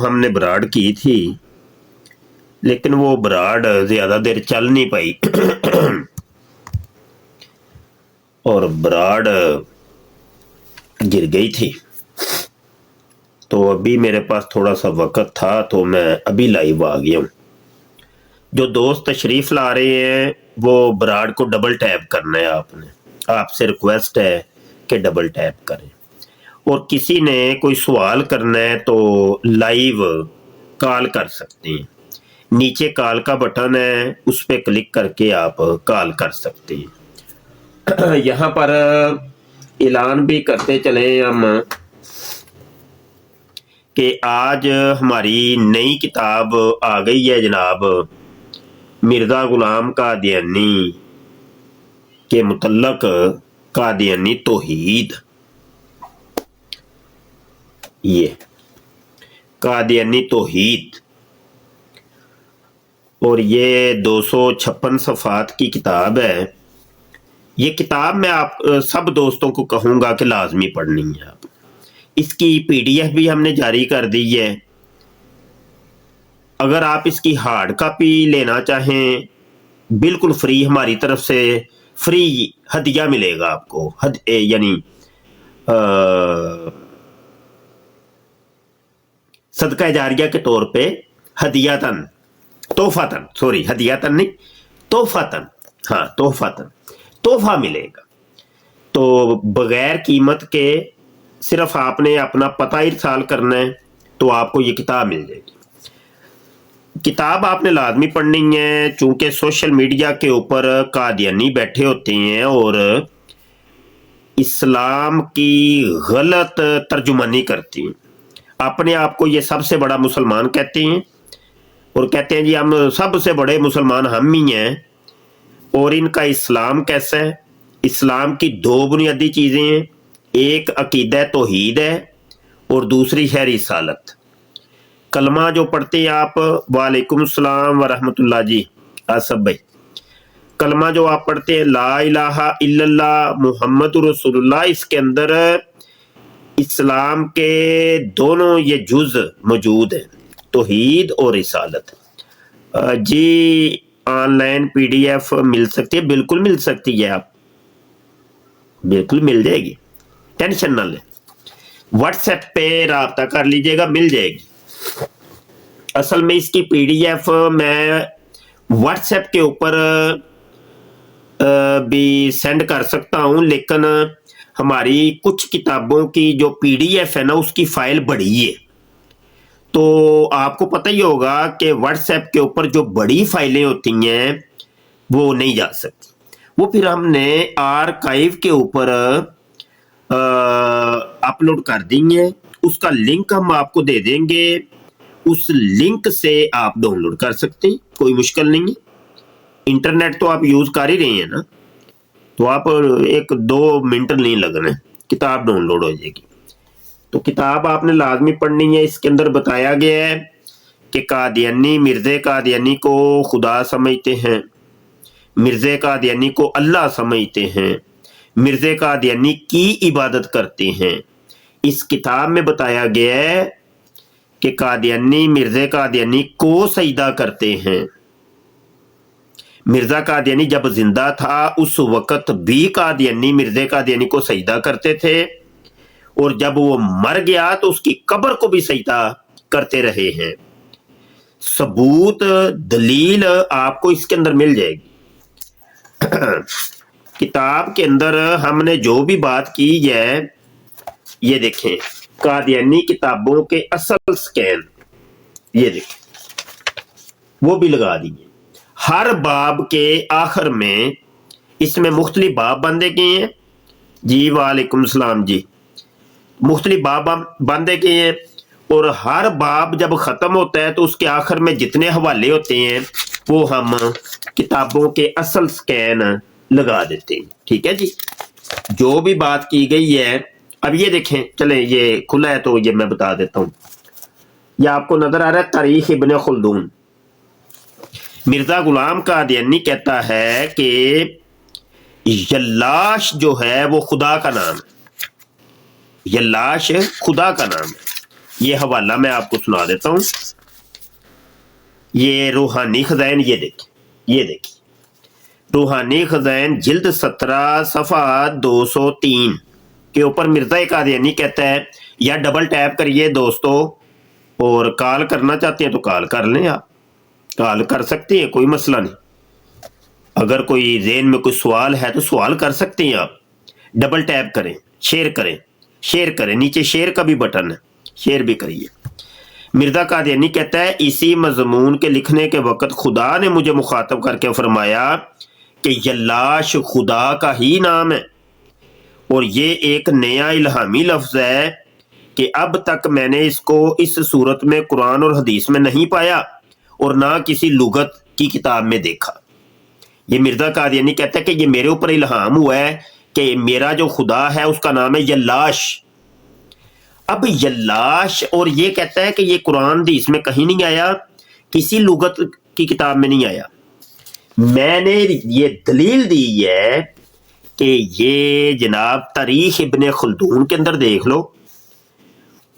ہم نے براڈ کی تھی لیکن وہ براڈ زیادہ دیر چل نہیں پائی اور براڈ گر گئی تھی، تو ابھی میرے پاس تھوڑا سا وقت تھا تو میں ابھی لائیو آ گیا ہوں۔ جو دوست تشریف لا رہے ہیں وہ براڈ کو ڈبل ٹیپ کرنا ہے، آپ سے ریکویسٹ ہے کہ ڈبل ٹیپ کریں، اور کسی نے کوئی سوال کرنا ہے تو لائیو کال کر سکتے ہیں، نیچے کال کا بٹن ہے اس پہ کلک کر کے آپ کال کر سکتے ہیں۔ یہاں پر اعلان بھی کرتے چلے ہم کہ آج ہماری نئی کتاب آ گئی ہے جناب، مرزا غلام قادیانی کے متعلق قادیانی توحید، یہ قادیانی توحید، اور یہ 256 صفحات کی کتاب ہے۔ یہ کتاب میں آپ سب دوستوں کو کہوں گا کہ لازمی پڑھنی ہے۔ آپ اس کی PDF بھی ہم نے جاری کر دی ہے، اگر آپ اس کی ہارڈ کاپی لینا چاہیں بالکل فری، ہماری طرف سے فری ہدیہ ملے گا آپ کو، یعنی صدقہ جاریہ کے طور پہ ہدیاتن، تحفتن، سوری ہدیاتن نہیں، تحفتن، ہاں تحفتن، تحفہ ملے گا۔ تو بغیر قیمت کے صرف آپ نے اپنا پتہ ارسال کرنا ہے تو آپ کو یہ کتاب مل جائے گی۔ کتاب آپ نے لازمی پڑھنی ہے، چونکہ سوشل میڈیا کے اوپر قادیانی بیٹھے ہوتے ہیں اور اسلام کی غلط ترجمانی کرتے ہیں، اپنے آپ کو یہ سب سے بڑا مسلمان کہتے ہیں اور کہتے ہیں جی ہم سب سے بڑے مسلمان ہم ہی ہیں، اور ان کا اسلام کیسا ہے؟ اسلام کی دو بنیادی چیزیں ہیں، ایک عقیدہ توحید ہے اور دوسری ہے رسالت۔ کلمہ جو پڑھتے ہیں آپ، وعلیکم السلام ورحمۃ اللہ جی آصف بھائی، کلمہ جو آپ پڑھتے ہیں لا الہ الا اللہ محمد رسول اللہ، اس کے اندر اسلام کے دونوں یہ جز موجود ہیں، توحید اور رسالت۔ جی آن لائن PDF مل سکتی ہے، بالکل مل سکتی ہے، آپ بالکل مل جائے گی، ٹینشن نہ لیں، واٹس ایپ پہ رابطہ کر لیجئے گا، مل جائے گی۔ اصل میں اس کی PDF میں واٹس ایپ کے اوپر بھی سینڈ کر سکتا ہوں، لیکن ہماری کچھ کتابوں کی جو PDF ہے نا اس کی فائل بڑی ہے، تو آپ کو پتہ ہی ہوگا کہ واٹس ایپ کے اوپر جو بڑی فائلیں ہوتی ہیں وہ نہیں جا سکتی، وہ پھر ہم نے آرکائیو کے اوپر اپلوڈ کر دیں گے، اس کا لنک ہم آپ کو دے دیں گے، اس لنک سے آپ ڈاؤن لوڈ کر سکتے ہیں، کوئی مشکل نہیں ہے۔ انٹرنیٹ تو آپ یوز کر ہی رہے ہیں نا، تو آپ 1-2 منٹ نہیں لگنا، کتاب ڈاؤن لوڈ ہو جائے گی۔ تو کتاب آپ نے لازمی پڑھنی ہے۔ اس کے اندر بتایا گیا ہے کہ قادیانی مرزا قادیانی کو خدا سمجھتے ہیں، مرزا قادیانی کو اللہ سمجھتے ہیں، مرزا قادیانی کی عبادت کرتے ہیں۔ اس کتاب میں بتایا گیا ہے کہ قادیانی مرزا قادیانی کو سجدہ کرتے ہیں۔ مرزا قادیانی جب زندہ تھا اس وقت بھی قادیانی مرزا قادیانی کو سجدہ کرتے تھے، اور جب وہ مر گیا تو اس کی قبر کو بھی سجدہ کرتے رہے ہیں۔ ثبوت دلیل آپ کو اس کے اندر مل جائے گی۔ کتاب کے اندر ہم نے جو بھی بات کی ہے، یہ دیکھیں قادیانی کتابوں کے اصل سکین، یہ دیکھیں وہ بھی لگا دیے، ہر باب کے آخر میں اس میں مختلف باب باندھے گئے ہیں۔ جی وعلیکم السلام جی، مختلف باب باندھے گئے ہیں، اور ہر باب جب ختم ہوتا ہے تو اس کے آخر میں جتنے حوالے ہوتے ہیں وہ ہم کتابوں کے اصل سکین لگا دیتے ہیں، ٹھیک ہے جی۔ جو بھی بات کی گئی ہے، اب یہ دیکھیں، چلیں یہ کھلا ہے تو یہ میں بتا دیتا ہوں، یہ آپ کو نظر آ رہا ہے تاریخ ابن خلدون۔ مرزا غلام قادیانی کہتا ہے کہ یلاش جو ہے وہ خدا کا نام ہے، یلاش خدا کا نام ہے، یہ حوالہ میں آپ کو سنا دیتا ہوں. یہ روحانی خزائن، یہ دیکھیں روحانی خزائن جلد 17 صفحہ 203 کے اوپر مرزا قادیانی کہتا ہے، یا ڈبل ٹیپ کریے دوستو، اور کال کرنا چاہتے ہیں تو کال کر لیں، آپ کال کر سکتے ہیں، کوئی مسئلہ نہیں. اگر کوئی ذہن میں کوئی سوال ہے تو سوال کر سکتے ہیں آپ. ڈبل ٹیپ کریں، شیئر کریں، نیچے شیئر کا بھی بٹن ہے، شیئر بھی کریے. مرزا قادیانی کہتا ہے، اسی مضمون کے لکھنے کے وقت خدا نے مجھے مخاطب کر کے فرمایا کہ یلاش خدا کا ہی نام ہے، اور یہ ایک نیا الہامی لفظ ہے کہ اب تک میں نے اس کو اس صورت میں قرآن اور حدیث میں نہیں پایا اور نہ کسی لغت کی کتاب میں دیکھا. یہ مرزا قادیانی کہتا ہے کہ یہ میرے اوپر الہام ہوا ہے کہ میرا جو خدا ہے اس کا نام ہے یلاش. اب یلاش، اور یہ کہتا ہے کہ یہ قرآن حدیث میں کہیں نہیں آیا، کسی لغت کی کتاب میں نہیں آیا. میں نے یہ دلیل دی ہے کہ یہ جناب تاریخ ابن خلدون کے اندر دیکھ لو،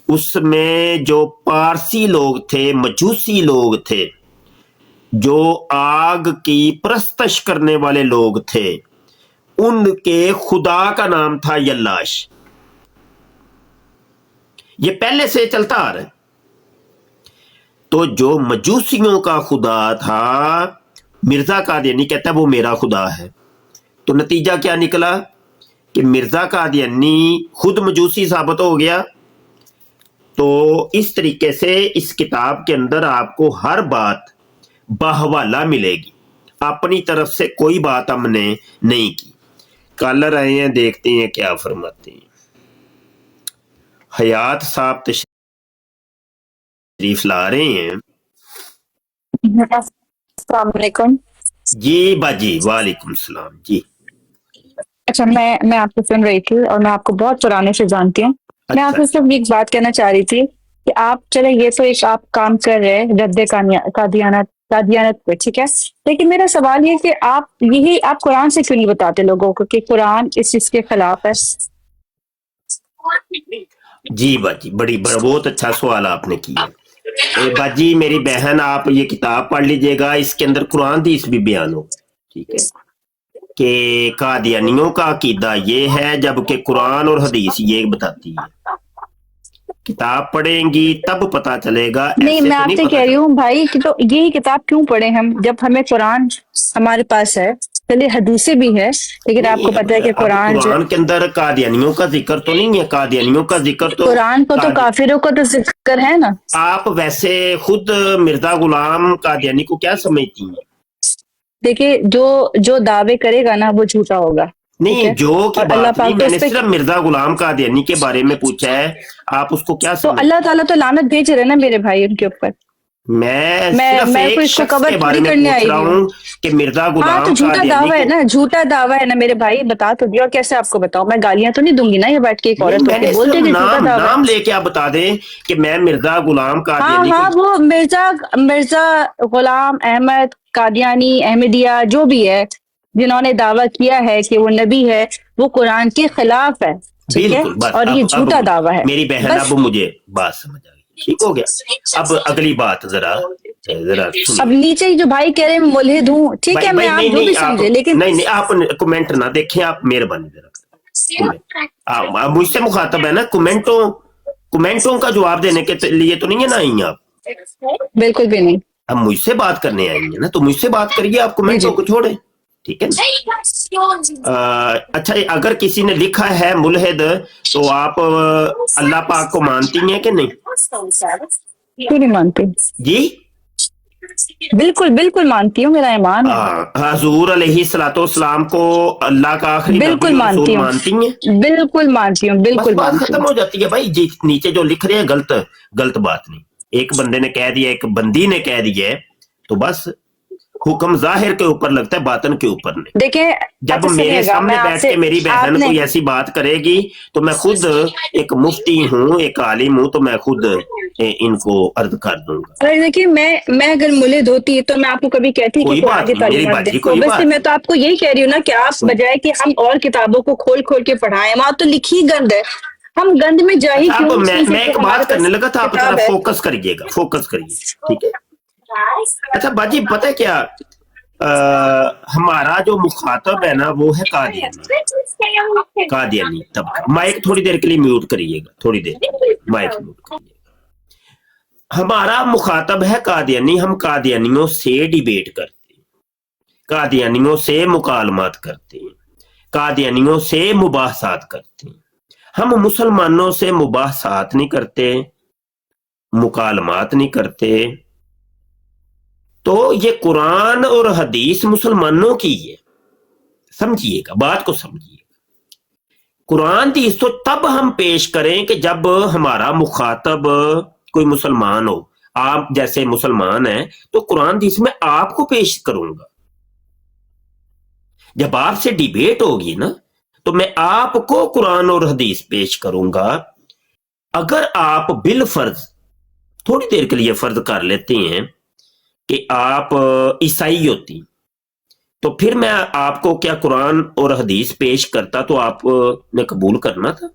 اس میں جو پارسی لوگ تھے، مجوسی لوگ تھے، جو آگ کی پرستش کرنے والے لوگ تھے، ان کے خدا کا نام تھا یلاش. یہ پہلے سے چلتا آ رہا ہے. تو جو مجوسیوں کا خدا تھا، مرزا قادیانی کہتا ہے وہ میرا خدا ہے. تو نتیجہ کیا نکلا کہ مرزا قادیانی خود مجوسی ثابت ہو گیا. تو اس طریقے سے اس کتاب کے اندر آپ کو ہر بات بحوالہ ملے گی، اپنی طرف سے کوئی بات ہم نے نہیں کی. کالر آئے ہیں، دیکھتے ہیں کیا فرماتے ہیں. حیات صاحب تشریف لا رہے ہیں. السلام علیکم. جی باجی، وعلیکم السلام. جی اچھا، میں آپ کو سن رہی تھی اور میں آپ کو بہت پرانے سے جانتی ہوں. میں آپ اچھا، سے صرف ایک بات کہنا چاہ رہی تھی کہ آپ چلے یہ تو ایک آپ کام کر رہے ہیں رد قادیانت پہ، ٹھیک ہے، لیکن میرا سوال یہ کہ آپ قرآن سے کیوں نہیں بتاتے لوگوں کو کہ قرآن اس چیز کے خلاف ہے؟ جی باجی، بہت اچھا سوال آپ نے کیا. باجی میری بہن، آپ یہ کتاب پڑھ لیجئے گا، اس کے اندر قرآن حدیث بھی بیان ہو، ٹھیک ہے، کہ قادیانیوں کا عقیدہ یہ ہے جبکہ قرآن اور حدیث یہ بتاتی ہے. کتاب پڑھیں گی تب پتا چلے گا، نہیں، ایسے میں تو آپ نہیں سے پتا کہہ رہی چلے. ہوں بھائی کہ تو یہی کتاب کیوں پڑھیں ہم جب ہمیں قرآن ہمارے پاس ہے، چلیے حدیثیں بھی ہے، لیکن آپ کو نہیں، پتہ ہے کہ اب قرآن جو قرآن کے اندر قادیانیوں کا ذکر تو نہیں ہے. قادیانیوں کا ذکر تو قرآن کو تو کافروں کو تو ذکر ہے نا. آپ ویسے خود مرزا غلام قادیانی کو کیا سمجھتی ہیں؟ دیکھیے، جو دعوے کرے گا نا وہ جھوٹا ہوگا، ٹھیک ہے، نہیں، جو کی اور اللہ بات نہیں، پاک تو میں اس نے پہ، صرف مرزا غلام قادیانی کے بارے میں پوچھا ہے. آپ اس کو کیا تو سمجھتے اللہ تعالیٰ تو لعنت بھیج رہے نا میرے بھائی ان کے اوپر. ہیں؟ میں صرف میں ایک کوئی اس کو شخص کور کے بارے تھوڑی میں کرنے پوچھ آئی رہا ہوئی ہوں. ہوں کہ مرزا ہاں تو غلام جھوٹا قادیانی دعویٰ ہے کو. نا، جھوٹا دعویٰ ہے نا میرے بھائی، بتا تو دیا. اور کیسے آپ کو بتاؤں؟ میں گالیاں تو نہیں دوں گی نا یہ بیٹھ کے ایک نہیں، عورت ہو میں کے، نے بول صرف دے کہ جھوٹا دعویٰ نام ہے. لے کے آپ بتا دیں کہ میں مرزا غلام ہاں قادیانی کو. ہاں، وہ مرزا غلام احمد قادیانی احمدیہ جو بھی ہے، جنہوں نے دعویٰ کیا ہے کہ وہ نبی ہے، وہ قرآن کے خلاف ہے، ٹھیک ہے، بالکل، بس اور یہ اب جھوٹا دعویٰ ہے میری بہن، بس. اب مجھے بات سمجھ آ گئی، ٹھیک ہو گیا. اب اگلی بات ذرا اب سنیے. نیچے ہی جو بھائی کہہ رہے ہیں ملحد ہوں، ٹھیک ہے، بھائی میں آپ نہیں جو بھی نہیں، آپ سمجھے، لیکن نہیں، آپ کمنٹ نہ دیکھیں، آپ مہربانی ذرا کمنٹ مجھ سے مخاطب ہے نا. کمنٹوں کا جواب دینے کے لیے تو نہیں ہے نا آئی ہیں آپ. بالکل بھی نہیں. اب مجھ سے بات کرنے آئی ہیں نا، تو مجھ سے بات کریے، آپ جی جی. کمنٹوں کو چھوڑیں، ٹھیک ہے نا. اچھا، اگر کسی نے لکھا ہے ملحد، تو آپ اللہ پاک کو مانتی ہیں کہ نہیں؟ کیوں نہیں مانتی؟ جی، بالکل بالکل مانتی ہوں، میرا ایمان ہے. حضور علیہ الصلوۃ والسلام کو اللہ کا آخری نبی بالکل اور رسول مانتی ہوں، مانتی ہیں؟ بالکل مانتی ہوں، بس بالکل بات مانتی ہوں. ختم ہو جاتی ہے بھائی. جی نیچے جو لکھ رہے ہیں غلط بات نہیں. ایک بندے نے کہہ دیا، ایک بندی نے کہہ دیا ہے، تو بس حکم ظاہر کے اوپر لگتا ہے، باطن کے اوپر نہیں. دیکھیں، جب اچھا میرے سنیے گا، میں سامنے آپ بیٹھ سے، کے میری آپ بہن نے، کوئی ایسی بات کرے گی تو میں خود ایک مفتی ہوں، ایک عالم ہوں، تو میں خود ان کو عرض کر دوں گا. اور دیکھیے، میں اگر ملحد ہوتی تو میں آپ کو کبھی کہتی کہ کوئی قرآن بات کی نہیں میری تعلیمات دیں. باجی، کوئی اوبیسلی بات میں نہیں. تو آپ کو یہی کہہ رہی ہوں نا کہ آپ بجائے کہ ہم اور کتابوں کو کھول کھول کے پڑھائیں، وہاں تو لکھی گند ہے. हम गंद में जा ही अच्छा, क्यों? आप मैं इसलिए एक तो हमारे बात करने पास लगा था, आप किताब जरा है। फोकस करिएगा, फोकस करिए, ठीक है। अच्छा बाजी, पता है क्या, हमारा जो मुखातब है ना वो है कादियानी, कादियानी तबका। माइक थोड़ी देर के लिए म्यूट करिएगा, थोड़ी देर के लिए माइक म्यूट करिएगा। हमारा मुखातब है कादियानी, हम कादियानियों से डिबेट करते हैं, कादियानियों से मुकालमात करते हैं, कादियानियों से मुबाहसात करते हैं। हम मुसलमानों से मुबाहसात नहीं करते, मुकालमात नहीं करते। तो ये कुरान और हदीस मुसलमानों की है, समझिएगा, बात को समझिए। कुरान हदीस तो तब हम पेश करें कि जब हमारा मुखातब कोई मुसलमान हो। आप जैसे मुसलमान हैं तो कुरान हदीस में आपको पेश करूंगा। जब आपसे डिबेट होगी ना तो मैं आपको कुरान और हदीस पेश करूंगा। अगर आप बिल फर्ज थोड़ी देर के लिए फर्ज कर लेते हैं कि आप ईसाई होती, तो फिर मैं आपको क्या कुरान और हदीस पेश करता तो आपने कबूल करना था?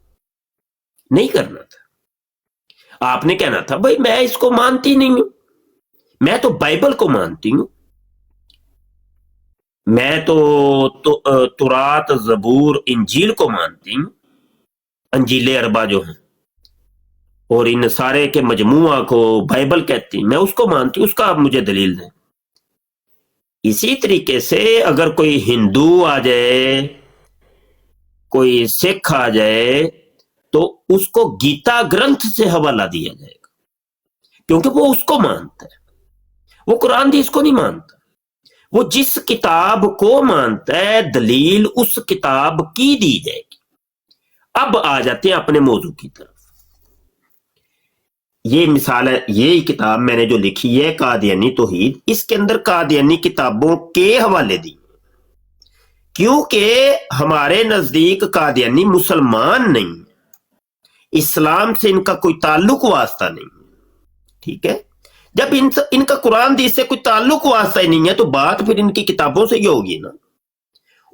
नहीं करना था। आपने कहना था भाई मैं इसको मानती नहीं हूं, मैं तो बाइबल को मानती हूं, मैं तो तुरात जबूर इंजील को मानती हूं, अंजील अरबा जो है और इन सारे के मजमुआ को बाइबल कहती, मैं उसको मानती हूं, उसका आप मुझे दलील दें। इसी तरीके से अगर कोई हिंदू आ जाए, कोई सिख आ जाए, तो उसको गीता ग्रंथ से हवाला दिया जाएगा, क्योंकि वो उसको मानता है, वो कुरान हदीस को नहीं मानता। वो जिस किताब को मानता है दलील उस किताब की दी जाएगी। अब आ जाते हैं अपने मौजू की तरफ। ये मिसाल है, ये किताब मैंने जो लिखी है कादियानी तौहीद, इसके अंदर कादियानी किताबों के हवाले दी, क्योंकि हमारे नजदीक कादियानी मुसलमान नहीं, इस्लाम से इनका कोई ताल्लुक वास्ता नहीं, ठीक है। जब इनका कुरान हदीस से कोई ताल्लुक वास्ता ही नहीं है तो बात फिर इनकी किताबों से ही होगी ना।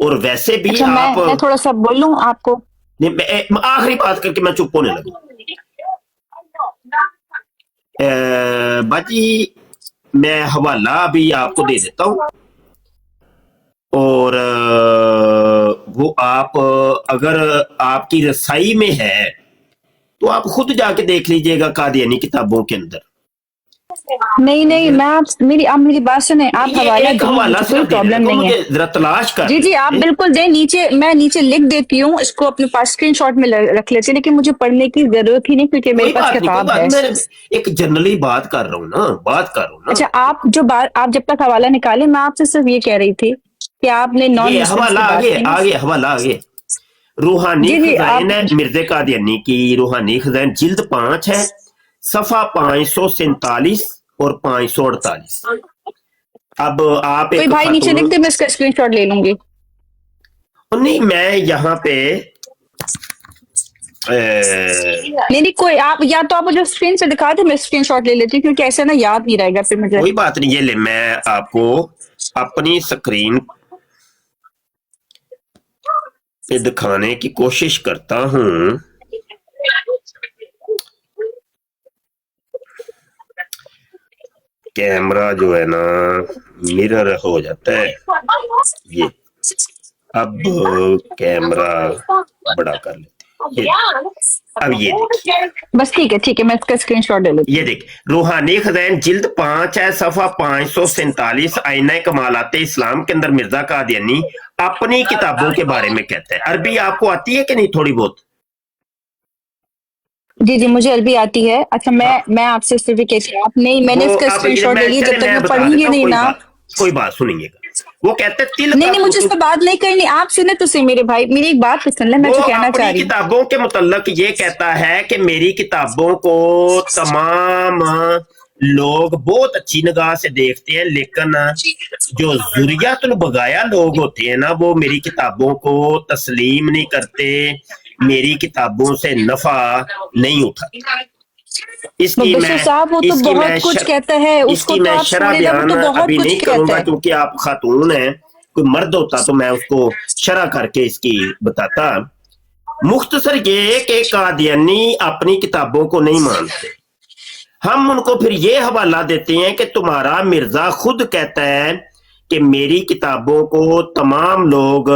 और वैसे भी अच्छा, आप मैं थोड़ा सा बोलूं आपको। मैं आखिरी बात करके मैं चुप होने लगा। बाजी मैं हवाला अभी आपको दे देता हूं, और वो आप अगर आपकी रसाई में है तो आप खुद जाके देख लीजिएगा कादियानी किताबों के अंदर। नहीं नहीं, मैं आप मेरी बात सुने, आप ये हवाला एक दें, हवाला मुझे कोई सिर्फ देने प्रॉब्लम लगा, नहीं है। मुझे जरा तलाश कर जी जी, आप बिल्कुल दें, नीचे मैं नीचे लिख देती हूँ, इसको अपने पास स्क्रीनशॉट में रख लेते हैं, लेकिन मुझे पढ़ने की जरूरत ही नहीं क्योंकि मेरे कोई पास बात नहीं, कोई किताब बात है। नहीं, मैं एक जनरली बात कर रहा हूँ ना, बात कर रहा हूँ ना। अच्छा, आप जब तक हवाला निकाले, मैं आपसे सिर्फ ये कह रही थी कि आपने नॉन ये मुस्लिम्स हवाला की बात की ना। आगे हवाला आगे रूहानी जी जी, खजाइन आप है मिर्जे कादियानी की, रूहानी खजाइन जिल्द 5 है, सफा 547 और 548। अब आप कोई एक भाई नीचे लिख खातून, दे, मैं इसका स्क्रीनशॉट ले लूंगी। नहीं मैं यहाँ पे नहीं नहीं, कोई आप या तो आप मुझे स्क्रीन से दिखा दे, मैं स्क्रीनशॉट ले लेती हूँ, क्योंकि ऐसे ना याद नहीं रहेगा फिर मुझे। कोई बात नहीं, ये ले मैं आपको अपनी स्क्रीन पे दिखाने की कोशिश करता हूँ। कैमरा जो है ना मिरर हो जाता है, ये अब कैमरा बड़ा कर लेते हैं, अब ये देखिए, बस ठीक है, मैं इसका स्क्रीनशॉट ले लेती ये देखिए रूहानी खजाइन जिल्द 5 है, सफा 547, आईना कमालाते इस्लाम के अंदर मिर्जा कादियानी अपनी किताबों के बारे में कहता है। अरबी आपको आती है कि नहीं थोड़ी बहुत? जी जी, मुझे अरबी आती है। अच्छा, मैं आपसे सिर्फ ये कहती हूँ, आप नहीं, मैंने इसका अब स्क्रीनशॉट ले लिया, जब तक मैं बता पढ़ूंगी देता हूँ, नहीं ना। कोई बात सुनिएगा। वो कहते हैं तिल नहीं का नहीं, मुझे इस पर बात नहीं करनी, आप सुने तो सही मेरे भाई, मेरी एक बात तो सुन ले, मैं वो जो कहना चाह अपनी रही हूँ। किताबों के मुतल्लक ये कहता है कि मेरी किताबों को तमाम लोग बहुत अच्छी निगाह से देखते हैं, लेकिन जो जुरियातुल बगाया लोग होते हैं ना, वो मेरी किताबों को तस्लीम नहीं करते, मेरी किताबों से नफा नहीं उठाते। इसकी बशर साहब, वो तो बहुत कुछ कहता है, उसको इसकी तो मैं आप शरह छोड़िएगा, वो बयान तो बहुत अभी कुछ नहीं कहता करूंगा, है। क्योंकि आप खातून हैं, कोई मर्द होता तो मैं उसको शरह करके इसकी बताता। मुख्तसर ये कि कादियानी अपनी किताबों को नहीं मानते, हम उनको फिर ये हवाला देते हैं कि तुम्हारा मिर्जा खुद कहता है कि मेरी किताबों को तमाम लोग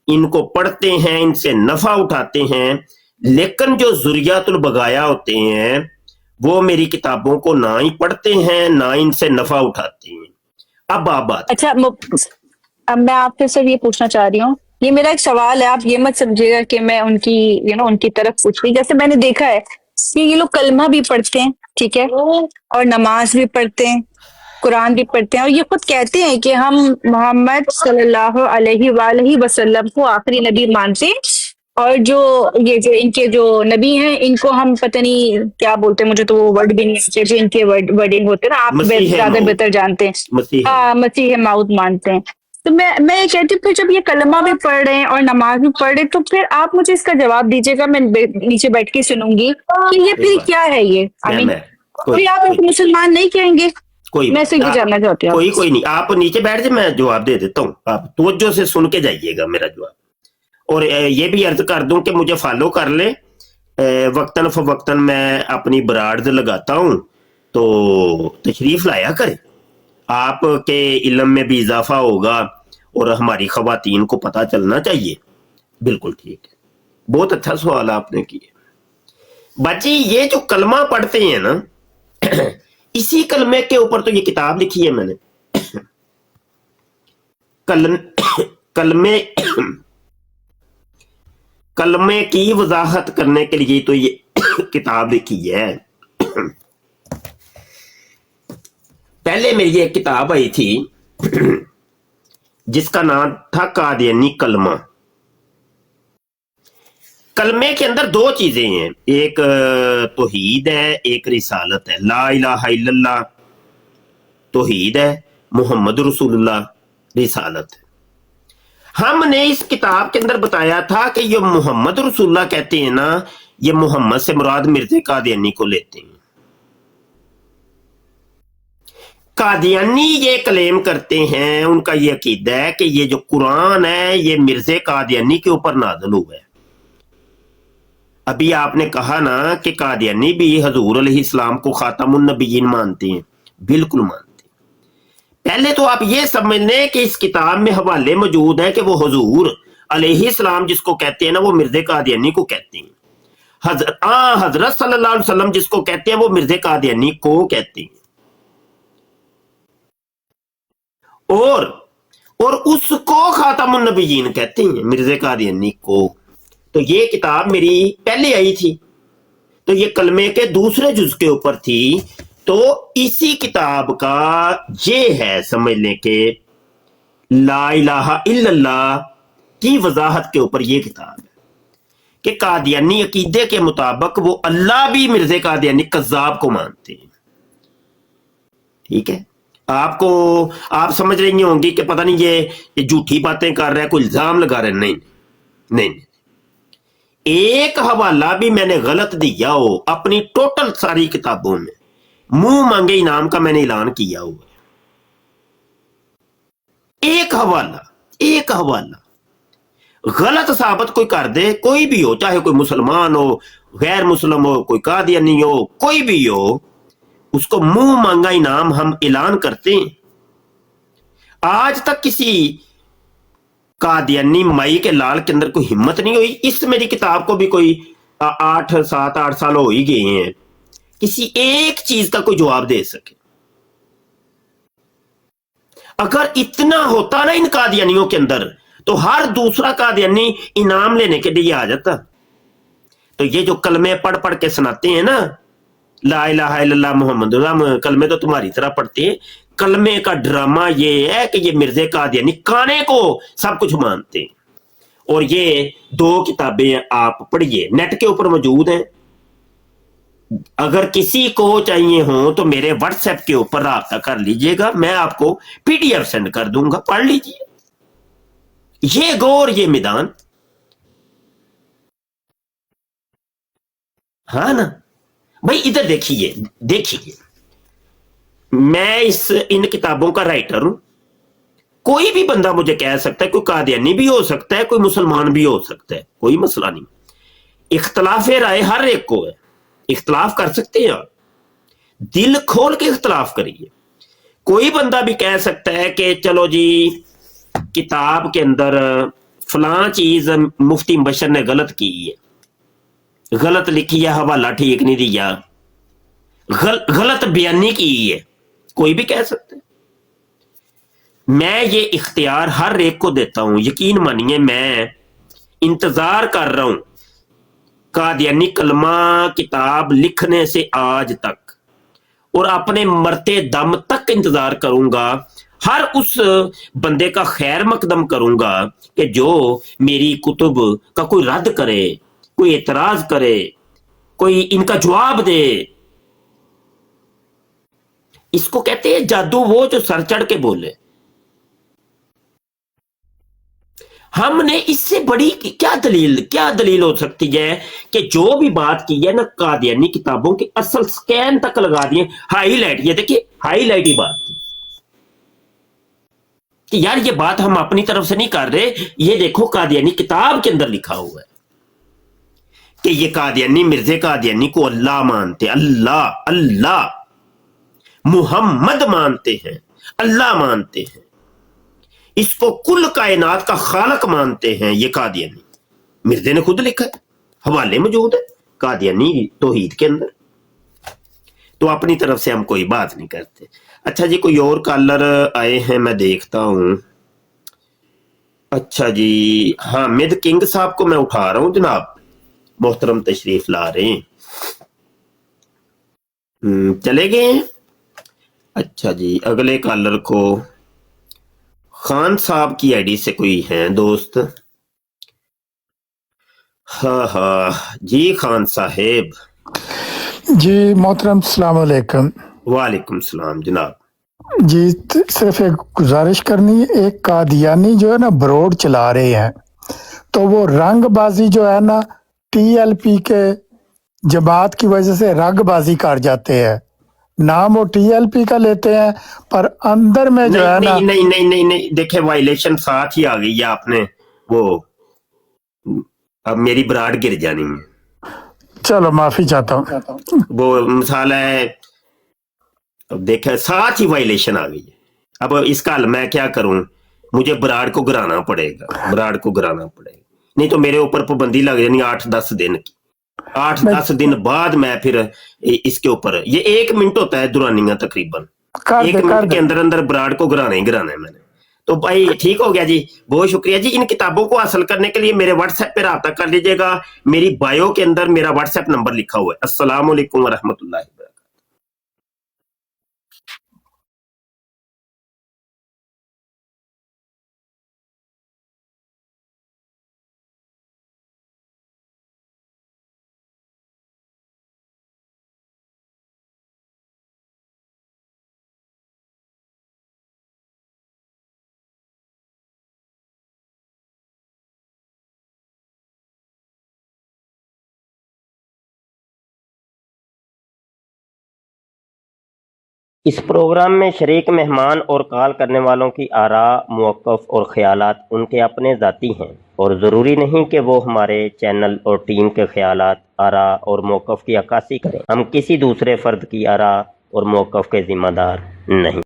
इनको पढ़ते हैं, इनसे नफा उठाते हैं, लेकिन जो जुर्रियातुल बगाया होते हैं वो मेरी किताबों को ना ही पढ़ते हैं ना इनसे नफा उठाते हैं। अब आप बात अच्छा अब मैं आपसे सर ये पूछना चाह रही हूँ, ये मेरा एक सवाल है, आप ये मत समझिएगा कि मैं उनकी उनकी तरफ पूछ रही। जैसे मैंने देखा है कि ये लोग कलमा भी पढ़ते हैं, ठीक है, और नमाज भी पढ़ते हैं, कुरान भी पढ़ते हैं, और ये खुद कहते हैं कि हम मोहम्मद सल्लल्लाहु अलैहि वसल्लम को आखिरी नबी मानते हैं, और जो इनके जो नबी हैं इनको हम पता नहीं क्या बोलते हैं, मुझे तो वो वर्ड भी नहीं आते जो इनके वर्डिंग होते हैं ना, आप ज्यादा बेहतर जानते हैं। हाँ, मसीह माऊद मानते हैं। तो मैं ये कहती हूँ फिर जब ये कलमा भी पढ़ रहे हैं और नमाज भी पढ़ रहे हैं, तो फिर आप मुझे इसका जवाब दीजिएगा, मैं नीचे बैठ के सुनूंगी कि ये फिर क्या है ये। आई मीन फिर आप उनको मुसलमान नहीं कहेंगे? मैं सिर्फ जानना चाहती हूँ। कोई नहीं, आप नीचे बैठ जाए, मैं जवाब दे देता हूँ, आप तवज्जो से सुन के जाइएगा मेरा जवाब। और ये भी अर्ज कर दूं कि मुझे फॉलो कर ले, वक्तन फवक्तन मैं अपनी बरार्ड लगाता हूँ, तो तशरीफ लाया करें, आपके इल्म में भी इजाफा होगा और हमारी खवातीन को पता चलना चाहिए। बिल्कुल ठीक है, बहुत अच्छा सवाल आपने किया। बाजी ये जो कलमा पढ़ते हैं ना, इसी कलमे के ऊपर तो ये किताब लिखी है मैंने। कलमे की वजाहत करने के लिए तो ये किताब लिखी है। पहले मेरी एक किताब आई थी जिसका नाम था कादियानी कलमा। कलमे के अंदर दो चीजें हैं, एक तौहीद है, एक रिसालत है। ला इलाहा इल्लल्लाह तौहीद है, मोहम्मद रसूलुल्लाह रिसालत है। हमने इस किताब के अंदर बताया था कि ये मोहम्मद रसूलुल्लाह कहते हैं ना, ये मोहम्मद से मुराद मिर्ज़ा कादियानी को लेते हैं। कादियानी ये क्लेम करते हैं, उनका ये अकीदा है कि ये जो कुरान है ये मिर्ज़ा कादियानी के ऊपर नाज़िल हुआ है। अभी आपने कहा ना कि कादियानी भी हजूर अलैहिस्सलाम को खातमुन नबिय्यीन मानते हैं, बिल्कुल मानते हैं। पहले तो आप ये समझ लें कि इस किताब में हवाले मौजूद है कि वो हजूर अलैहिस्सलाम जिसको कहते हैं ना, वो मिर्ज़ा कादियानी को कहते हैं। हजरत सल्लल्लाहु अलैहि वसल्लम जिसको कहते हैं वो मिर्ज़ा कादियानी को कहते हैं। और उसको खातमुन नबिय्यीन कहते हैं, मिर्ज़ा कादियानी को। तो ये किताब मेरी पहले आई थी, तो ये कलमे के दूसरे जुज के ऊपर थी। तो इसी किताब का ये है समझ लें कि ला इलाहा इल्लल्लाह की वजाहत के ऊपर ये किताब है कि कादियानी अकीदे के मुताबिक वो अल्लाह भी मिर्ज़ा कादियानी कज़्ज़ाब को मानते हैं। ठीक है, आप समझ रही होंगी कि पता नहीं ये झूठी बातें कर रहा है, कोई इल्जाम लगा रहे हैं। नहीं, एक हवाला भी मैंने गलत दिया हो अपनी टोटल सारी किताबों में, मुंह मांगे इनाम का मैंने ऐलान किया हुआ है। एक हवाला गलत साबित कोई कर दे, कोई भी हो, चाहे कोई मुसलमान हो, गैर मुस्लिम हो, कोई कादियानी हो, कोई भी हो, उसको मुंह मांगा इनाम हम ऐलान करते हैं। आज तक किसी कादियानी माई के लाल के अंदर कोई हिम्मत नहीं हुई, इस मेरी किताब को भी कोई 8 साल हो ही गए हैं, किसी एक चीज का कोई जवाब दे सके। अगर इतना होता ना इन कादियानियों के अंदर, तो हर दूसरा कादियानी इनाम लेने के लिए आ जाता। तो ये जो कलमे पढ़ पढ़ के सुनाते हैं ना, ला इलाहा इल्लल्लाह मुहम्मद रसूलुल्लाह, कलमे तो तुम्हारी तरह पढ़ते हैं। कलमे का ड्रामा ये है कि ये मिर्ज़ा कादियानी काने को सब कुछ मानते हैं। और ये 2 किताबें आप पढ़िए, नेट के ऊपर मौजूद हैं। अगर किसी को चाहिए हो तो मेरे व्हाट्सएप के ऊपर राब्ता कर लीजिएगा, मैं आपको पीडीएफ सेंड कर दूंगा, पढ़ लीजिए। ये गौर, ये मैदान, हाँ ना भाई। इधर देखिए, मैं इन किताबों का राइटर हूं। कोई भी बंदा मुझे कह सकता है, कोई कादियानी भी हो सकता है, कोई मुसलमान भी हो सकता है, कोई मसला नहीं। इख्तलाफ राय हर एक को है, इख्तलाफ कर सकते हैं आप, दिल खोल के इख्तलाफ करिए। कोई बंदा भी कह सकता है कि चलो जी किताब के अंदर फलां चीज मुफ्ती मुबशर ने गलत की है, गलत लिखी है, हवाला ठीक नहीं दिया, गलत बयानी की है, कोई भी कह सकता है। मैं ये इख्तियार हर एक को देता हूं, यकीन मानिए मैं इंतजार कर रहा हूं कादियानी कलमा किताब लिखने से आज तक, और अपने मरते दम तक इंतजार करूंगा, हर उस बंदे का खैर मकदम करूंगा कि जो मेरी कुतुब का कोई रद्द करे, कोई एतराज करे, कोई इनका जवाब दे। इसको कहते हैं जादू, वो जो सर चढ़ के बोले। हमने इससे बड़ी क्या दलील हो सकती है कि जो भी बात की है ना कादियानी किताबों की असल स्कैन तक लगा दिए, हाईलाइट, ये देखिए हाईलाइट ही बात थी कि यार ये बात हम अपनी तरफ से नहीं कर रहे, ये देखो कादियानी किताब के अंदर लिखा हुआ है कि ये कादियानी मिर्जे कादियानी को अल्लाह मानते, अल्लाह अल्लाह, मुहम्मद मानते हैं, अल्लाह मानते हैं, इसको कुल कायनात का खालक मानते हैं। ये कादियानी मिर्जे ने खुद लिखा है, हवाले मौजूद है कादियानी तौहीद के अंदर। तो अपनी तरफ से हम कोई बात नहीं करते। अच्छा जी, कोई और कॉलर आए हैं, मैं देखता हूं। अच्छा जी, हामिद किंग साहब को मैं उठा रहा हूं जनाब, मोहतरम तशरीफ ला रहे हैं। चले गए हैं। अच्छा जी, अगले कॉलर को खान साहब की आईडी से कोई है दोस्त? हाँ जी, खान साहेब जी मोहतरम सलाम अलैकुम। वालेकुम सलाम जनाब। जी सिर्फ एक गुजारिश करनी है, एक कादियानी जो है ना बरोड चला रहे हैं, तो वो रंगबाजी जो है ना टीएलपी के जमात की वजह से रंगबाजी कर जाते हैं, नाम वो टीएलपी का लेते हैं पर अंदर में जो है ना नहीं, देखे वायलेशन साथ ही आ गई है आपने, वो अब मेरी बराड गिर जानी है। चलो माफी चाहता हूँ। वो मिसाल है, अब देखे साथ ही वायलेशन आ गई है। अब इसका हल मैं क्या करूं, मुझे बराड को गिराना पड़ेगा, बराड को गिराना पड़ेगा, नहीं तो मेरे ऊपर पाबंदी लग जानी 8-10 दिन की। 8-10 दिन बाद मैं फिर इसके ऊपर, ये 1 मिनट होता है दुरानिया तकरीबन, 1 मिनट के अंदर अंदर बराड को गिराना है मैंने। तो भाई ठीक हो गया जी, बहुत शुक्रिया जी। इन किताबों को हासिल करने के लिए मेरे व्हाट्सएप पे राब्ता कर लीजिएगा, मेरी बायो के अंदर मेरा व्हाट्सएप नंबर लिखा हुआ है। अस्सलाम वालेकुम रहमतुल्लाहि। इस प्रोग्राम में शरीक मेहमान और कॉल करने वालों की आरा, मौक़िफ़ और ख़यालात उनके अपने ज़ाती हैं और ज़रूरी नहीं कि वो हमारे चैनल और टीम के ख़यालात, आरा और मौक़िफ़ की अक्कासी करें। हम किसी दूसरे फ़र्द की आरा और मौक़िफ़ के ज़िम्मेदार नहीं।